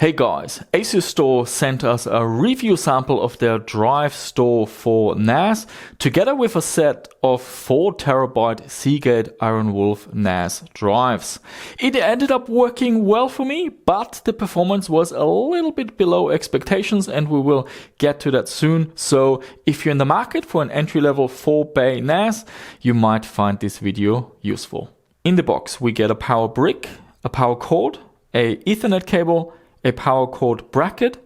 Hey guys, Asustor sent us a review sample of their DRIVESTOR for NAS together with a set of 4TB Segate IronWolf NAS drives. It ended up working well for me, but the performance was a little bit below expectations and we will get to that soon. So if you're in the market for an entry-level 4-bay NAS, you might find this video useful. In the box we get a power brick, a power cord, a Ethernet cable, a power cord bracket,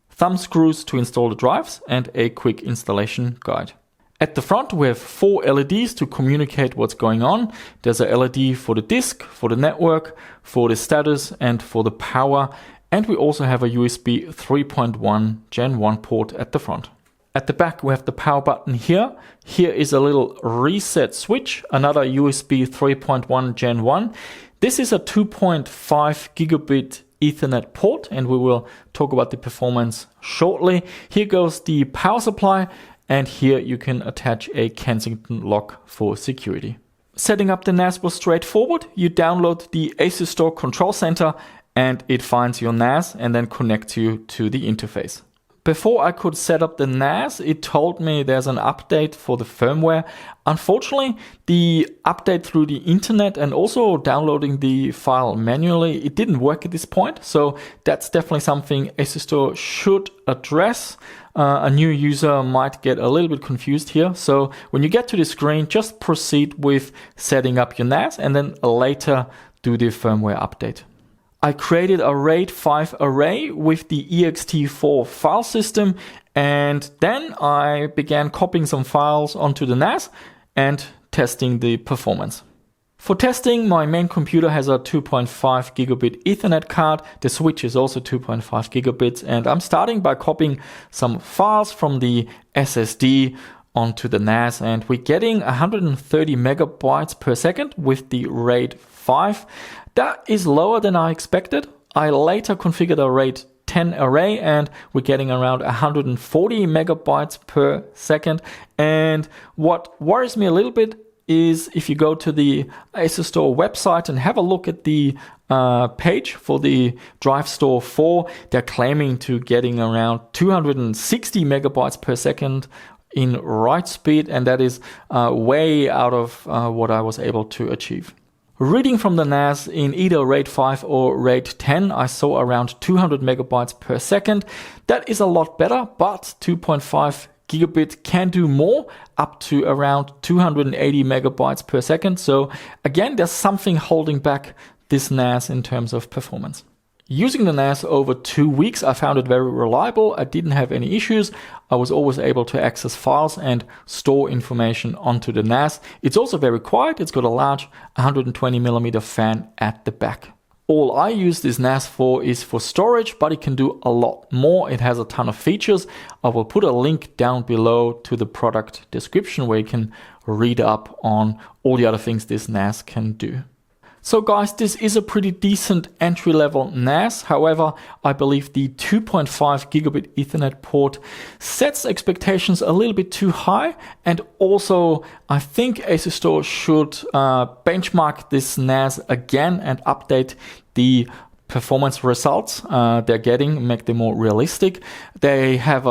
thumb screws to install the drives, and a quick installation guide. At the front we have 4 LEDs to communicate what's going on. There's a LED for the disk, for the network, for the status, and for the power. And we also have a USB 3.1 Gen 1 port at the front. At the back we have the power button here. Here is a little reset switch, another USB 3.1 Gen 1. This is a 2.5 gigabit Ethernet port, and we will talk about the performance shortly. Here goes the power supply, and here you can attach a Kensington lock for security. Setting up the NAS was straightforward. You download the Asustor control center and it finds your NAS and then connects you to the interface. Before I could set up the NAS, it told me there's an update for the firmware. Unfortunately, the update through the internet and also downloading the file manually, it didn't work at this point. So that's definitely something Asustor should address. A new user might get a little bit confused here. So when you get to the screen, just proceed with setting up your NAS and then later do the firmware update. I created a RAID 5 array with the ext4 file system, and then I began copying some files onto the NAS and testing the performance. For testing, my main computer has a 2.5 gigabit Ethernet card. The switch is also 2.5 gigabits, and I'm starting by copying some files from the SSD onto the NAS, and we're getting 130 megabytes per second with the RAID 5. That is lower than I expected. I later configured a RAID 10 array and we're getting around 140 megabytes per second. And what worries me a little bit is if you go to the Asustor website and have a look at the page for the DRIVESTOR 4, they're claiming to getting around 260 megabytes per second in write speed, and that is way out of what I was able to achieve. Reading from the NAS in either RAID 5 or RAID 10, I saw around 200 megabytes per second. That is a lot better, but 2.5 gigabit can do more, up to around 280 megabytes per second. So again, there's something holding back this NAS in terms of performance. Using the NAS over 2 weeks, I found it very reliable. I didn't have any issues. I was always able to access files and store information onto the NAS. It's also very quiet. It's got a large 120mm fan at the back. All I use this NAS for is for storage, but it can do a lot more. It has a ton of features. I will put a link down below to the product description where you can read up on all the other things this NAS can do. So guys, this is a pretty decent entry-level NAS. However, I believe the 2.5 gigabit Ethernet port sets expectations a little bit too high. And also, I think Asustor should benchmark this NAS again and update the performance results they're getting, make them more realistic. They have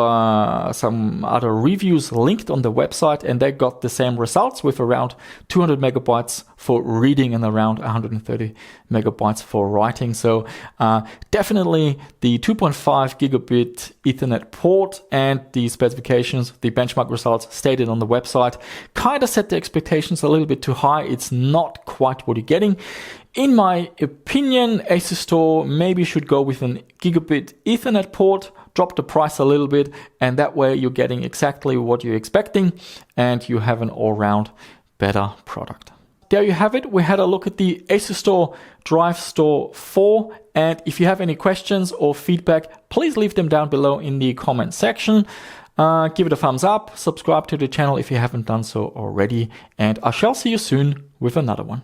some other reviews linked on the website, and they got the same results with around 200 megabytes for reading and around 130 megabytes for writing. So definitely the 2.5 gigabit Ethernet port and the specifications, the benchmark results stated on the website, kind of set the expectations a little bit too high. It's not quite what you're getting. In my opinion, Asustor maybe should go with an gigabit Ethernet port, drop the price a little bit, and that way you're getting exactly what you're expecting and you have an all-round better product. There you have it. We had a look at the Asustor DRIVESTOR 4, and if you have any questions or feedback, please leave them down below in the comment section. Give it a thumbs up, subscribe to the channel if you haven't done so already, and I shall see you soon with another one.